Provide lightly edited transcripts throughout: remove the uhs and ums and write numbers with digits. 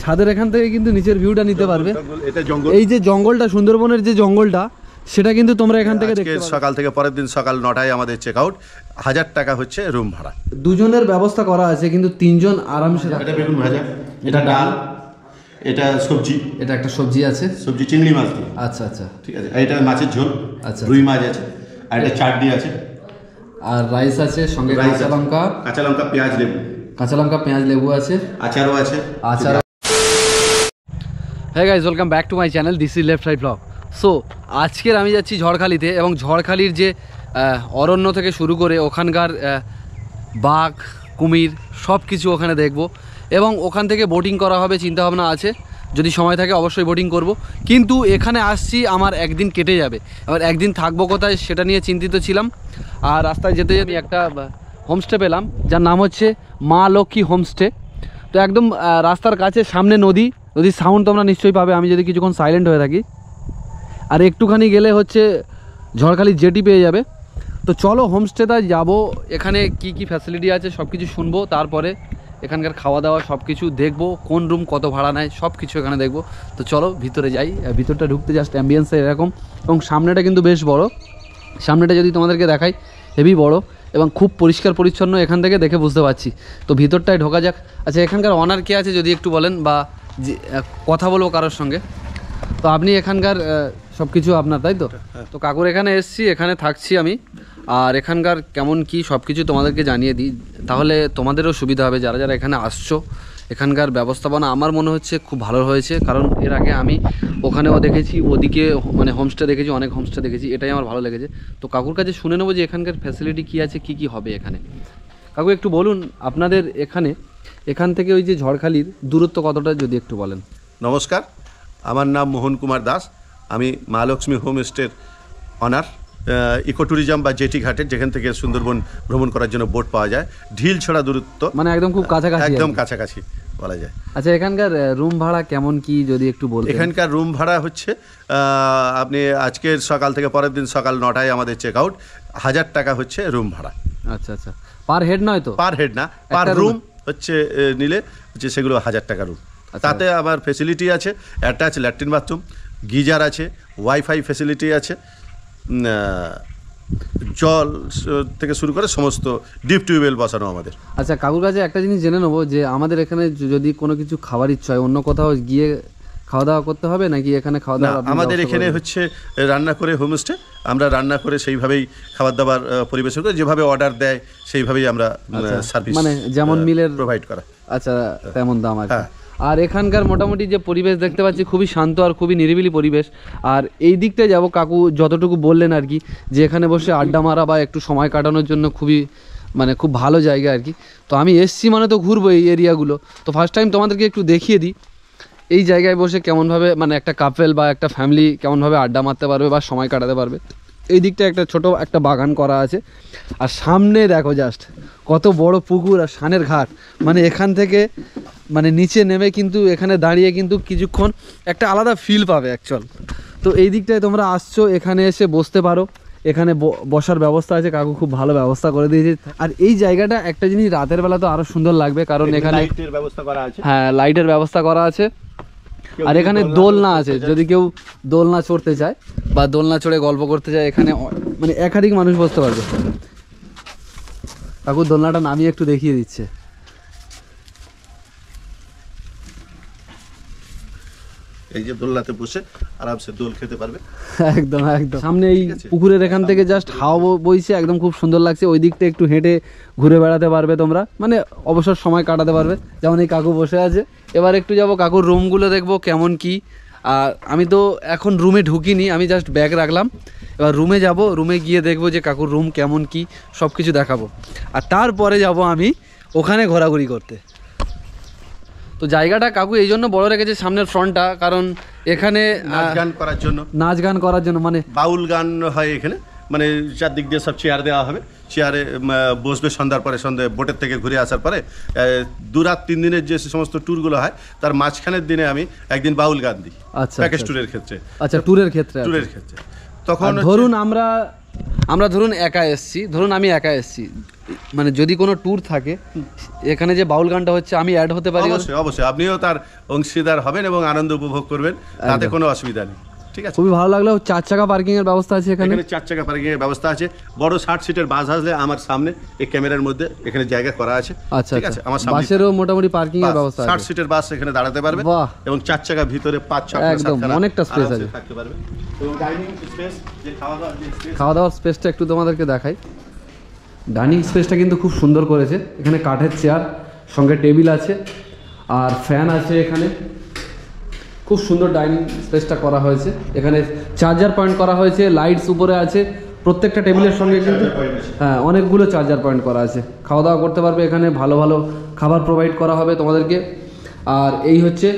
ছাদের এখান থেকে কিন্তু নিচের ভিউটা নিতে পারবে। এই যে জঙ্গলটা, সুন্দরবনের যে জঙ্গলটা, সেটা কিন্তু তোমরা এখান থেকে দেখতে পাবে। সকাল থেকে পরের দিন সকাল 9টায় আমাদের চেক আউট। 1000 টাকা হচ্ছে রুম ভাড়া। দুজনের ব্যবস্থা করা আছে, কিন্তু 3 জন আরামসে। এটা বেগুন ভাজা, এটা ডাল, এটা সবজি, এটা একটা সবজি আছে, সবজি চিংড়ি মাছ দিয়ে। আচ্ছা আচ্ছা, ঠিক আছে। এটা মাছের ঝোল, আচ্ছা, রুই মাছ আছে, আর এটা চাটনি আছে, আর রাইস আছে, সঙ্গে কাঁচা লঙ্কা পেঁয়াজ লেবু, কাঁচা লঙ্কা পেঁয়াজ লেবু আছে, আচারও আছে। আচার। হ্যাঁ guys, welcome back to my channel, this is left right blog. So আজকের আমি যাচ্ছি ঝড়খালিতে, এবং ঝড়খালির যে অরণ্য থেকে শুরু করে ওখানকার বাঘ, কুমির সব কিছু ওখানে দেখব, এবং ওখান থেকে বোটিং করা হবে চিন্তাভাবনা আছে। যদি সময় থাকে অবশ্যই বোটিং করব, কিন্তু এখানে আসছি আমার একদিন কেটে যাবে, এবার একদিন থাকবো কোথায় সেটা নিয়ে চিন্তিত ছিলাম। আর রাস্তায় যেতে যেতে একটা হোমস্টে পেলাম, যার নাম হচ্ছে মা লক্ষ্মী হোমস্টে। তো একদম রাস্তার কাছে, সামনে নদীর সাউন্ড তোমরা নিশ্চয়ই পাবে আমি যদি কিছুক্ষণ সাইলেন্ট হয়ে থাকি। আর একটুখানি গেলে হচ্ছে ঝড়খালি জেটি পেয়ে যাবে। তো চলো হোমস্টেতে যাব, এখানে কি কি ফ্যাসিলিটি আছে সব কিছু শুনবো, তারপরে এখানকার খাওয়া দাওয়া সব কিছু দেখবো, কোন রুম কত ভাড়া নেয় সব কিছু এখানে দেখবো। তো চলো ভিতরে যাই। ভিতরটা ঢুকতে জাস্ট অ্যাম্বিয়েন্স এরকম, এবং সামনেটা কিন্তু বেশ বড়। সামনেটা যদি তোমাদেরকে দেখাই, হেভি বড় এবং খুব পরিষ্কার পরিচ্ছন্ন, এখান থেকে দেখে বুঝতে পারছি। তো ভিতরটায় ঢোকা যাক। আচ্ছা, এখানকার অনার কে আছে যদি একটু বলেন, বা কথা বলবো কারোর সঙ্গে। তো আপনি এখানকার সব কিছু আপনার, তাই তো? তো কাকুর এখানে এসছি, এখানে থাকছি আমি, আর এখানকার কেমন কি সব কিছু তোমাদেরকে জানিয়ে দিই, তাহলে তোমাদেরও সুবিধা হবে যারা যারা এখানে আসছো। এখানকার ব্যবস্থাপনা আমার মনে হচ্ছে খুব ভালো হয়েছে, কারণ এর আগে আমি ওখানেও দেখেছি, ওদিকে মানে হোমস্টে দেখেছি, অনেক হোমস্টে দেখেছি, এটাই আমার ভালো লেগেছে। তো কাকুর কাছে শুনে নেবো যে এখানকার ফ্যাসিলিটি কী আছে, কি কি হবে এখানে। কাকু একটু বলুন আপনাদের এখান থেকে ওই যে ঝড়খালির দূরত্ব কতটা যদি একটু বলেন। নমস্কার, আমার নাম মোহন কুমার দাস, আমি মা লক্ষ্মী হোমস্টের অনার। ইকো ট্যুরিজম বা জেটি ঘাটের, যেখান থেকে সুন্দরবন ভ্রমণ করার জন্য বোট পাওয়া যায়, ঢিল ছড়া দূরত্ব, মানে একদম খুব কাছাকাছি, একদম কাছাকাছি বলা যায়। আচ্ছা, এখানকার রুম ভাড়া কেমন কি যদি একটু বলতেন। এখানকার রুম ভাড়া হচ্ছে, আপনি আজকের সকাল থেকে পরের দিন সকাল 9টায় আমাদের চেক আউট। 1000 টাকা হচ্ছে রুম ভাড়া। আচ্ছা আচ্ছা, পার হেড নয় তো? পার হেড না, পার রুম হচ্ছে নিলে হচ্ছে সেগুলো 1000 টাকা রুম। তাতে আমার ফেসিলিটি আছে, অ্যাটাচ ল্যাট্রিন বাথরুম, গিজার আছে, ওয়াইফাই ফেসিলিটি আছে, জল থেকে শুরু করে সমস্ত ডিপ টিউবওয়েল বসানো আমাদের। আচ্ছা, কাকুর কাছে একটা জিনিস জেনে নেবো, যে আমাদের এখানে যদি কোনো কিছু খাবার ইচ্ছা হয়, অন্য কোথাও গিয়ে খাওয়া দাওয়া করতে হবে নাকি এখানে খাওয়া দাওয়া? আমাদের এখানে হচ্ছে রান্না করে হোমস্টে, আমরা রান্না করে সেইভাবেই খাবার দাবার পরিবেশন করে, যেভাবে অর্ডার দেয় সেইভাবেই আমরা সার্ভিস, মানে যেমন মিলের প্রোভাইড করা। আচ্ছা, তেমন দাম আছে। আর এখানকার মোটামুটি যে পরিবেশ দেখতে পাচ্ছি খুবই শান্ত আর খুবই নিরিবিলি পরিবেশ। আর এই দিকটায় যাব, কাকু যতটুকু বললেন আর কি, যে এখানে বসে আড্ডা মারা বা একটু সময় কাটানোর জন্য খুবই মানে খুব ভালো জায়গা আর কি। তো আমি এসছি মানে তো ঘুরবো এই এরিয়াগুলো। তো ফার্স্ট টাইম তোমাদেরকে একটু দেখিয়ে দিই এই জায়গায় বসে কেমনভাবে মানে একটা কাপেল বা একটা ফ্যামিলি কেমনভাবে আড্ডা মারতে পারবে বা সময় কাটাতে পারবে। এই দিকটা একটা ছোট একটা বাগান করা আছে, আর সামনে দেখো জাস্ট কত বড় পুকুর আর সানের ঘাট। মানে এখান থেকে মানে নিচে নেমে কিন্তু এখানে দাঁড়িয়ে কিন্তু কিছুক্ষণ একটা আলাদা ফিল পাবে অ্যাকচুয়াল। তো এই দিকটায় তোমরা আসছো, এখানে এসে বসতে পারো, এখানে বসার ব্যবস্থা আছে, কাকু খুব ভালো ব্যবস্থা করে দিয়েছে। আর এই জায়গাটা একটা জিনিস রাতের বেলা তো আরো সুন্দর লাগবে, কারণ এখানে লাইটের ব্যবস্থা করা আছে। হ্যাঁ, লাইটের ব্যবস্থা করা আছে, আর এখানে দোলনা আছে, যদি কেউ দোলনা চড়তে চায় বা দোলনা চড়ে গল্প করতে চায়, এখানে মানে একাধিক মানুষ বসতে পারবে। কাকু দোলনাটা নামিয়ে একটু দেখিয়ে দিচ্ছে। এই যে দোলনাতে বসে আরামসে দোল খেতে পারবে। একদম একদম সামনে এই পুকুরের এখান থেকে জাস্ট হাওয়া বইছে, একদম খুব সুন্দর লাগছে। ওই দিকটা একটু হেঁটে ঘুরে বেড়াতে পারবে তোমরা, মানে অবসর সময় কাটাতে পারবে। যেমন এই কাকু বসে আছে, এবার একটু যাব কাকুর রুমগুলো দেখবো কেমন কি। আর আমি তো এখন রুমে ঢুকিনি, আমি জাস্ট ব্যাগ রাখলাম। এবার রুমে যাব, রুমে গিয়ে দেখবো যে কাকুর রুম কেমন কি সব কিছু দেখাবো, আর তারপরে যাব আমি ওখানে ঘোরাঘুরি করতে। তো জায়গাটা কাকু এই জন্য বড় রেখেছে সামনের ফ্রন্টটা, কারণ এখানে নাচ গান করার জন্য মানে বাউল গান হয় এখানে, মানে চারদিক দিয়ে সব চেয়ার দেওয়া হবে, চেয়ারে বসবে সন্ধ্যার পরে, সন্ধ্যে বোটের থেকে ঘুরে আসার পরে 2 রাত 3 দিনের যে সমস্ত ট্যুরগুলো হয় তার মাঝখানের দিনে আমি একদিন বাউল গান দিই। আচ্ছা, প্যাকেজ ট্যুরের ক্ষেত্রে। আচ্ছা, ট্যুরের ক্ষেত্রে তখন ধরুন আমরা আমরা ধরুন একা এসছি, ধরুন আমি একা এসছি, মানে যদি কোনো ট্যুর থাকে এখানে যে বাউল গানটা হচ্ছে আমি অ্যাড হতে পারি? অবশ্যই অবশ্যই, আপনিও তার অংশীদার হবেন এবং আনন্দ উপভোগ করবেন, তাতে কোনো অসুবিধা নেই। ঠিক আছে, খুবই ভালো লাগলো। 4 চাকা পার্কিং এর ব্যবস্থা আছে এখানে? 4 চাকা পার্কিং এর ব্যবস্থা আছে। বড় 60 সিটের বাস আসলে আমার সামনে এই ক্যামেরার মধ্যে এখানে জায়গা করা আছে। আচ্ছা ঠিক আছে, আমার সামনে বাসেরও মোটামুটি পার্কিং এর ব্যবস্থা আছে। 60 সিটের বাস এখানে দাঁড়াতে পারবে। বাহ, এবং 4 চাকা ভিতরে 5-6 একদম অনেকটা স্পেস আছে, থাকতে পারবে। এবং ডাইনিং স্পেস, যে খাওয়া দাওয়ার স্পেসটা একটু তোমাদেরকে দেখাই। ডাইনিং স্পেসটা কিন্তু খুব সুন্দর করেছে, এখানে কাঠের চেয়ার সঙ্গে টেবিল আছে আর ফ্যান আছে এখানে, খুব সুন্দর ডাইনিং স্পেসটা করা হয়েছে। এখানে চার্জার পয়েন্ট করা হয়েছে, লাইটস উপরে আছে প্রত্যেকটা টেবিলের সঙ্গে কিন্তু, হ্যাঁ অনেকগুলো চার্জার পয়েন্ট করা আছে। খাওয়া দাওয়া করতে পারবে এখানে, ভালো ভালো খাবার প্রোভাইড করা হবে তোমাদেরকে। আর এই হচ্ছে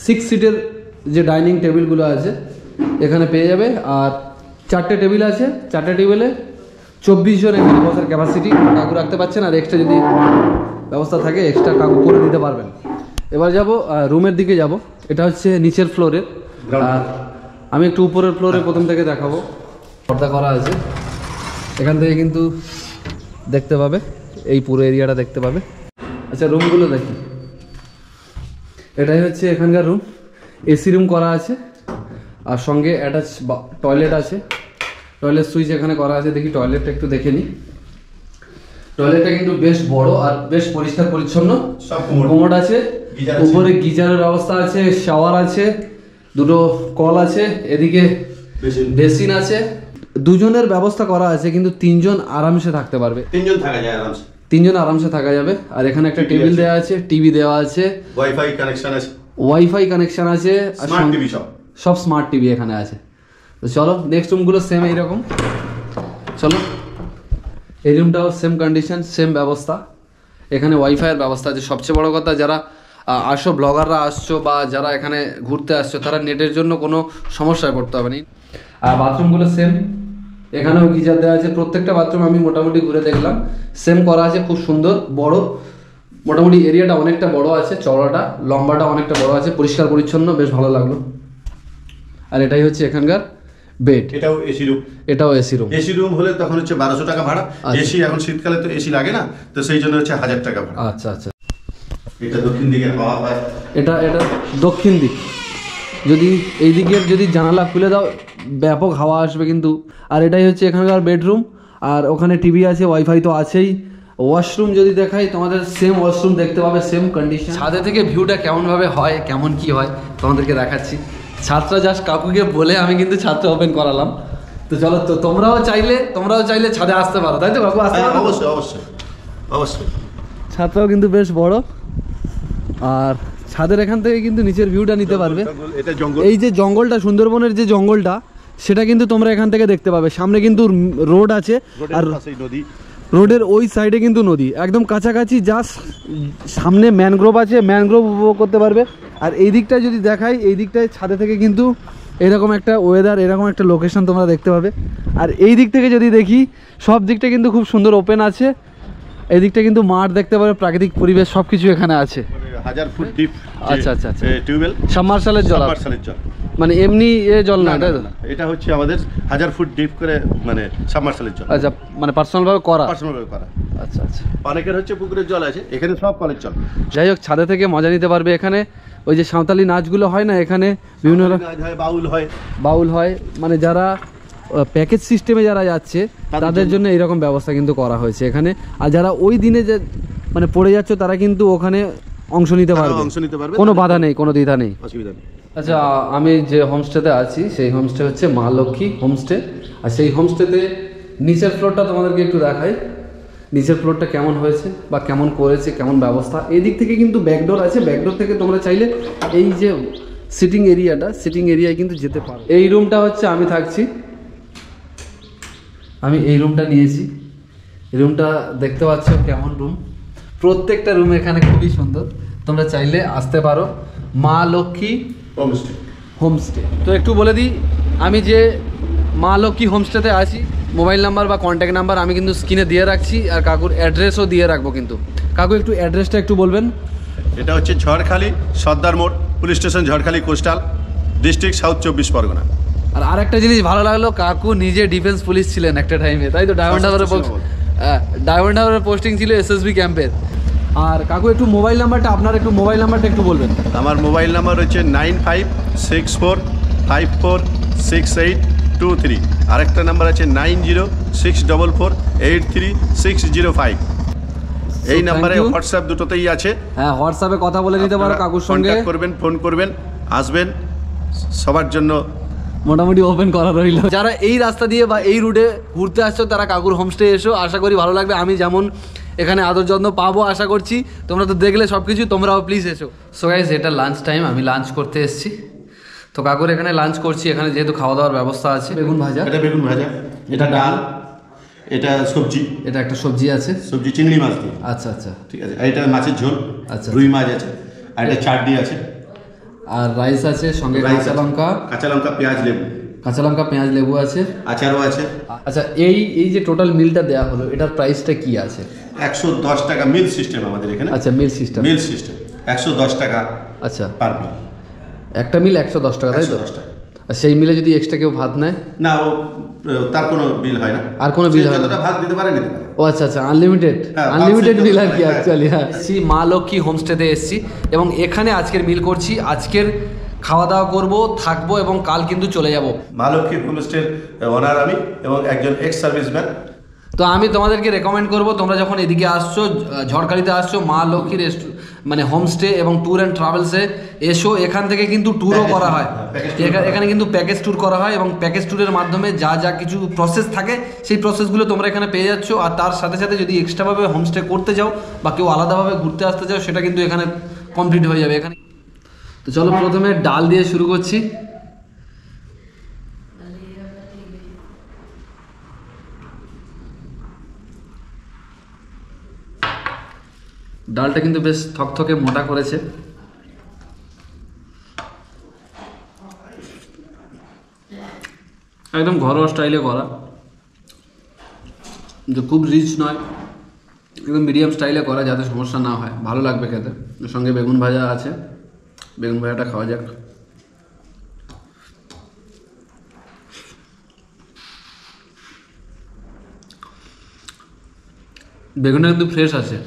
6 সিটের যে ডাইনিং টেবিলগুলো আছে এখানে পেয়ে যাবে। আর 4টে টেবিল আছে, 4টে টেবিলে 24 জন এখানে বসার ক্যাপাসিটি কাকু রাখতে পারছেন। আর এক্সট্রা যদি ব্যবস্থা থাকে এক্সট্রা কাকু করে দিতে পারবেন। এবার যাব রুমের দিকে যাব, এটা হচ্ছে নিচের ফ্লোরের, আর আমি একটু উপরের ফ্লোরে প্রথম থেকে দেখাবো। পর্দা করা আছে, এখান থেকে কিন্তু দেখতে পাবে, এই পুরো এরিয়াটা দেখতে পাবে। আচ্ছা রুমগুলো দেখি, এটাই হচ্ছে এখানকার রুম, এসি রুম করা আছে আর সঙ্গে অ্যাটাচ টয়লেট আছে। টয়লেট সুইচ এখানে করা আছে, দেখি টয়লেটটা একটু দেখে নিই। টয়লেটটা কিন্তু বেশ বড় আর বেশ পরিষ্কার পরিচ্ছন্ন, কোমোড আছে, উপরে গিজারের ব্যবস্থা আছে, শাওয়ার আছে, দুটো কল আছে, এদিকে বেসিন আছে। দুজনের ব্যবস্থা করা আছে, কিন্তু 3 জন আরামসে থাকতে পারবে, 3 জন থাকা যায় আরামসে, 3 জন আরামসে থাকা যাবে। আর এখানে একটা টেবিল দেওয়া আছে, টিভি দেওয়া আছে, ওয়াইফাই কানেকশন আছে, ওয়াইফাই কানেকশন আছে, আর স্মার্ট টিভি, সব স্মার্ট টিভি এখানে আছে। তো চলো নেক্সট রুমগুলো সেম এইরকম, চলো। এই রুমটাও সেম কন্ডিশন, সেম ব্যবস্থা, এখানে ওয়াইফাইয়ের ব্যবস্থা আছে। সবচেয়ে বড় কথা, যারা আসো ব্লগাররা আসছো বা যারা এখানে ঘুরতে আসছো, তারা নেটের জন্য কোনো সমস্যায় পড়তে হবে না। আর বাথরুমগুলো সেম, এখানেও গিজার দেওয়া আছে। প্রত্যেকটা বাথরুম আমি মোটামুটি ঘুরে দেখলাম, সেম করা আছে, খুব সুন্দর বড়, মোটামুটি এরিয়াটা অনেকটা বড় আছে, চওড়াটা লম্বাটা অনেকটা বড় আছে, পরিষ্কার পরিচ্ছন্ন, বেশ ভালো লাগলো। আর এটাই হচ্ছে এখানকার বেড, এটাও এসি রুম, এটাও এসি রুম। এসি রুম হলে তখন হচ্ছে 1200 টাকা ভাড়া। এসি এখন শীতকালে তো এসি লাগে না, তো সেই জন্য হচ্ছে 1000 টাকা ভাড়া। আচ্ছা আচ্ছা, এটা দক্ষিণ দিকে হাওয়া পায়, এটা দক্ষিণ দিক, যদি এই দিকের যদি জানালা খুলে দাও ব্যাপক হাওয়া আসবে কিন্তু। আর এটাই হচ্ছে এখানকার বেডরুম, আর ওখানে টিভি আছে, ওয়াইফাই তো আছেই। ওয়াশরুম যদি দেখাই তোমাদের, সেম ওয়াশরুম দেখতে পাবে, সেম কন্ডিশন। ছাদে থেকে ভিউটা কেমনভাবে হয়, কেমন কি হয় তোমাদেরকে দেখাচ্ছি। ছাদটা জাস্ট কাকুকে বলে আমি কিন্তু ছাদটা ওপেন করালাম। তো চলো, তো তোমরাও চাইলে ছাদে আসতে পারো, তাই তো কাকু? আসতে পারো? অবশ্যই অবশ্যই অবশ্যই। ছাদটাও কিন্তু বেশ বড়, আর ছাদের এখান থেকে কিন্তু নিচের ভিউটা নিতে পারবে। এটা জঙ্গল, এই যে জঙ্গলটা, সুন্দরবনের যে জঙ্গলটা, সেটা কিন্তু তোমরা এখান থেকে দেখতে পাবে। সামনে কিন্তু রোড আছে, আর নদী, রোডের ওই সাইডে কিন্তু নদী, একদম কাছাকাছি। জাস্ট সামনে ম্যানগ্রোভ আছে, ম্যানগ্রোভ উপভোগ করতে পারবে। আর এই দিকটায় যদি দেখাই, এই দিকটায় ছাদে থেকে কিন্তু এরকম একটা ওয়েদার, এরকম একটা লোকেশন তোমরা দেখতে পাবে। আর এই দিক থেকে যদি দেখি, সব দিকটা কিন্তু খুব সুন্দর ওপেন আছে। এই দিকটা কিন্তু মাঠ দেখতে পাবে, প্রাকৃতিক পরিবেশ সব কিছু এখানে আছে। 1000 ফুট ডিপ। আচ্ছা আচ্ছা আচ্ছা, টিউবওয়েল, সাবমার্শালের জল, মানে এমনি জল না, তাই তো? এটা হচ্ছে আমাদের 1000 ফুট ডিপ করে, মানে সাবমার্শালের জল। আচ্ছা, মানে পার্সোনালভাবে করা। পার্সোনালভাবে করা। আচ্ছা আচ্ছা, অনেকের হচ্ছে পুকুরের জল আছে, এখানে সব কলের জল। যাই হোক, ছাদে থেকে মজা নিতে পারবে। এখানে ওই যে সাঁওতালি নাচগুলো হয় না, এখানে বিভিন্ন বাউল হয়, মানে যারা প্যাকেজ সিস্টেমে যারা যাচ্ছে তাদের জন্য এইরকম ব্যবস্থা কিন্তু করা হয়েছে এখানে। আর যারা ওই দিনে যে মানে পড়ে যাচ্ছে, তারা কিন্তু ওখানে অংশ নিতে পারবে, কোনো বাধা নেই, কোনো দ্বিধা নেই, অসুবিধা নেই। আচ্ছা, আমি যে হোমস্টেতে আছি সেই হোমস্টে হচ্ছে মা লক্ষ্মী হোমস্টে। আর সেই হোমস্টেতে নিচের ফ্লোরটা তোমাদেরকে একটু দেখাই, নিচের ফ্লোরটা কেমন হয়েছে বা কেমন করেছে, কেমন ব্যবস্থা। এই দিক থেকে কিন্তু ব্যাকডোর আছে, ব্যাকডোর থেকে তোমরা চাইলে এই যে সিটিং এরিয়ায় কিন্তু যেতে পারো। এই রুমটা হচ্ছে আমি থাকছি, আমি এই রুমটা নিয়েছি। এই রুমটা দেখতে পাচ্ছ কেমন রুম, প্রত্যেকটা রুম এখানে খুবই সুন্দর। তোমরা চাইলে আসতে পারো মা লক্ষ্মী হোমস্টে। তো একটু বলে দিই, আমি যে মা লক্ষ্মী হোমস্টেতে আছি, মোবাইল নাম্বার বা কন্ট্যাক্ট নাম্বার আমি কিন্তু স্ক্রিনে দিয়ে রাখছি, আর কাকুর অ্যাড্রেসও দিয়ে রাখবো। কিন্তু কাকু একটু অ্যাড্রেসটা একটু বলবেন। এটা হচ্ছে ঝড়খালি সর্দার মোড়, police station, Jharkhali coastal, district south 24 Parganas. আর আরেকটা জিনিস ভালো লাগলো, কাকু নিজে ডিফেন্স পুলিশ ছিলেন একটা টাইমে, তাই তো? ডায়মন্ড হারবারে ডায়মন্ড হারবারে পোস্টিং ছিল এসএসবি ক্যাম্পের। আর কাকু একটু মোবাইল নাম্বারটা, আপনার একটু মোবাইল নাম্বারটা একটু বলবেন। আমার মোবাইল নাম্বার হচ্ছে 9564546823। আরেকটা নাম্বার আছে 9064483605। এই thank নাম্বারে you. হোয়াটসঅ্যাপ দুটোতেই আছে। হ্যাঁ, হোয়াটসঅ্যাপে কথা বলে নিতে পারো কাকুর সঙ্গে, কন্ট্যাক্ট করবেন, ফোন করবেন, আসবেন, সবার জন্য মোটামুটি ওপেন করা রইল। যারা এই রাস্তা দিয়ে বা এই রুটে ঘুরতে আসছো তারা কাকুর হোমস্টে এসো, আশা করি ভালো লাগবে। আমি যেমন এখানে আদর যত্ন পাবো আশা করছি, তোমরা তো দেখলে সব কিছু, তোমরাও প্লিজ এসো। সো গাইস, এটা লাঞ্চ টাইম, আমি লাঞ্চ করতে এসেছি। তো কাকুর এখানে লাঞ্চ করছি, এখানে যেহেতু খাওয়া দাওয়ার ব্যবস্থা আছে। বেগুন ভাজা, এটা বেগুন ভাজা, এটা ডাল, এটা সবজি, এটা একটা সবজি আছে, সবজি চিংড়ি মাছ দিয়ে, আচ্ছা আচ্ছা, ঠিক আছে। আর এটা মাছের ঝোল, আচ্ছা, রুই মাছ আছে, আর এটা চাটনি আছে, আর রাইস আছে, সঙ্গে রাইস কাঁচা আছে, লঙ্কা, কাঁচা লঙ্কা, পেঁয়াজ, লেবু, কাঁচা লঙ্কা, পেঁয়াজ, লেবু আছে, আচারও আছে। আচ্ছা, এই যে টোটাল মিলটা দেওয়া হলো, এটার প্রাইসটা কি আছে? 110 টাকা মিল সিস্টেম আমাদের এখানে। আচ্ছা, মিল সিস্টেম, মিল সিস্টেম 110 টাকা আচ্ছা, পার মিল। একটা মিল 110 টাকা, তাই তো? 110 টাকা। আর সেই মিলে যদি এক্সট্রা কেউ ভাত নেয়? না, তার কোনো বিল হয় না, আর কোনো বিল হয় না? যতটা ভাত দিতে পারে নিতে পারে। ও আচ্ছা আচ্ছা, আনলিমিটেড, হ্যাঁ, আনলিমিটেড মিল আর কি হ্যাঁ। অ্যাকচুয়ালি। হ্যাঁ, মা লক্ষ্মী হোমস্টেতে এসেছি এবং এখানে আজকের মিল করছি। আজকের খাওয়া দাওয়া করবো, থাকবো এবং কাল কিন্তু চলে যাব। মা লক্ষ্মী হোমস্টের ওনার আমি এবং একজন এক্স সার্ভিসম্যান। তো আমি তোমাদেরকে রেকমেন্ড করব, তোমরা যখন এদিকে আসছো, ঝড়খালিতে আসছো, মা লক্ষ্মীর মানে হোমস্টে এবং ট্যুর অ্যান্ড ট্রাভেলসে এসো। এখান থেকে কিন্তু ট্যুরও করা হয়, এখানে কিন্তু প্যাকেজ ট্যুর করা হয় এবং প্যাকেজ ট্যুরের মাধ্যমে যা যা কিছু প্রসেস থাকে সেই প্রসেসগুলো তোমরা এখানে পেয়ে যাচ্ছ। আর তার সাথে সাথে যদি এক্সট্রাভাবে হোমস্টে করতে যাও বা কেউ আলাদাভাবে ঘুরতে আসতে চাও, সেটা কিন্তু এখানে কমপ্লিট হয়ে যাবে এখানে। তো চলো প্রথমে ডাল দিয়ে শুরু করছি। ডালটা কিন্তু বেশ থকথকে মোটা করেছে, একদম ঘরোয়া স্টাইলে করা, যে খুব রিচ নয়, একদম মিডিয়াম স্টাইলে করা, যাতে সমস্যা না হয়, ভালো লাগবে খেতে। এর সঙ্গে বেগুন ভাজা আছে, বেগুন ভাজাটা খাওয়া যাক। বেগুনটা কিন্তু ফ্রেশ আছে,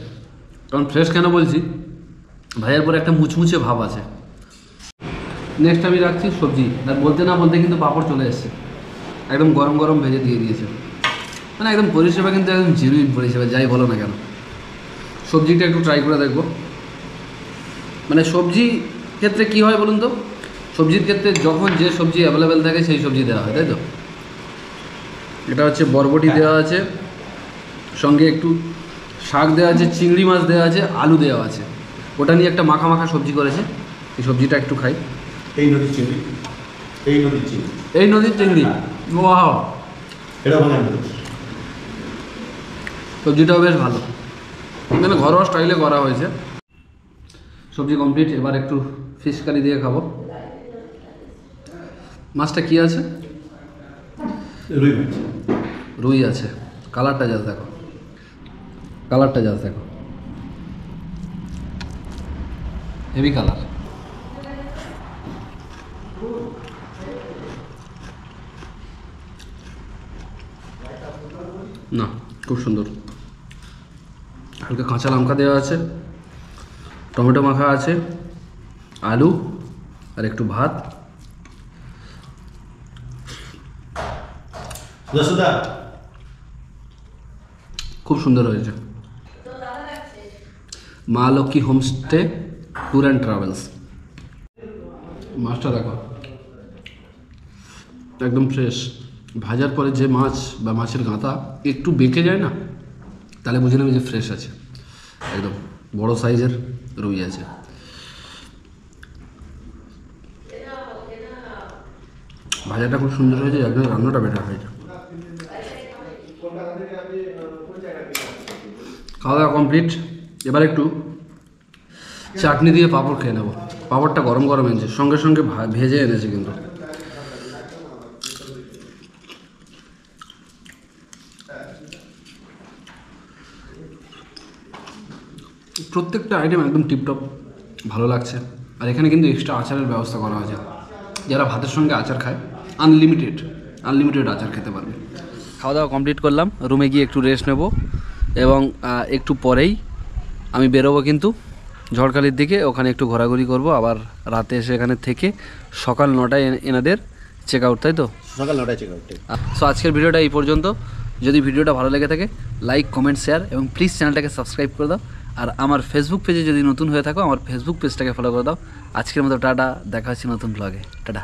কারণ ফ্রেশ কেন বলছি, ভাজার পরে একটা মুচমুচে ভাব আছে। নেক্সট আমি রাখছি সবজি, আর বলতে না বলতে কিন্তু পাঁপড় চলে এসছে, একদম গরম গরম ভেজে দিয়ে দিয়েছে, মানে একদম পরিষেবা কিন্তু একদম জেনুইন পরিষেবা, যাই বলো না কেন। সবজিটা একটু ট্রাই করে দেখবো। মানে সবজি ক্ষেত্রে কি হয় বলুন তো, সবজির ক্ষেত্রে যখন যে সবজি অ্যাভেলেবেল থাকে সেই সবজি দেওয়া হয়, তাই তো? এটা হচ্ছে বরবটি দেওয়া আছে, সঙ্গে একটু শাক দেওয়া আছে, চিংড়ি মাছ দেওয়া আছে, আলু দেওয়া আছে, ওটা নিয়ে একটা মাখা মাখা সবজি করেছে। এই সবজিটা একটু খাই। এই নদীর চিংড়ি, এই নদীর চিংড়ি, এই নদীর চিংড়ি, ওয়াও, এটা ভাঙা নদী। সবজিটাও বেশ ভালো, মানে ঘরোয়া স্টাইলে করা হয়েছে। সবজি কমপ্লিট, এবার একটু ফিশ কারি দিয়ে খাবো। মাছটা কি আছে? রুই মাছ, রুই আছে। কালারটা জাস্ট দেখো, কালারটা জাস্ট দেখো, হেভি কালার। না, খুব সুন্দর। হালকা কাঁচা লঙ্কা দেওয়া আছে, টমেটো মাখা আছে, আলু আর একটু ভাত। যশোদা, খুব সুন্দর হয়েছে। মা Lakshmi homestay tour and travels. মাছটা দেখো, একদম ফ্রেশ। ভাজার পরে যে মাছ বা মাছের গাঁথা একটু বেঁকে যায় না, তাহলে বুঝে নেবে যে ফ্রেশ আছে। একদম বড় সাইজের রুই আছে। ভাজাটা খুব সুন্দর হয়েছে, একদম রান্নাটা বেটার হয়েছে। খাওয়া দাওয়া কমপ্লিট, এবার একটু চাটনি দিয়ে পাঁপড় খেয়ে নেবো। পাঁপড়টা গরম গরম এনেছে, সঙ্গে সঙ্গে ভেজে এনেছে কিন্তু। প্রত্যেকটা আইটেম একদম টিপটপ, ভালো লাগছে। আর এখানে কিন্তু এক্সট্রা আচারের ব্যবস্থা করা হয়েছে, যারা ভাতের সঙ্গে আচার খায় আনলিমিটেড আচার খেতে পারবে। খাওয়া দাওয়া কমপ্লিট করলাম, রুমে গিয়ে একটু রেস্ট নেব এবং একটু পরেই আমি বেরোবো কিন্তু ঝড়খালির দিকে, ওখানে একটু ঘোরাঘুরি করব, আবার রাতে এসে এখানে থেকে সকাল 9টায় এনাদের চেক আউট, তাই তো? সকাল 9টায় চেক আউট। সো আজকের ভিডিওটা এই পর্যন্ত। যদি ভিডিওটা ভালো লেগে থাকে লাইক, কমেন্ট, শেয়ার এবং প্লিজ চ্যানেলটাকে সাবস্ক্রাইব করে দাও। আর আমার ফেসবুক পেজে যদি নতুন হয়ে থাকো আমার ফেসবুক পেজটাকে ফলো করে দাও। আজকের মতো টাটা, দেখা হচ্ছে নতুন ব্লগে, টাটা।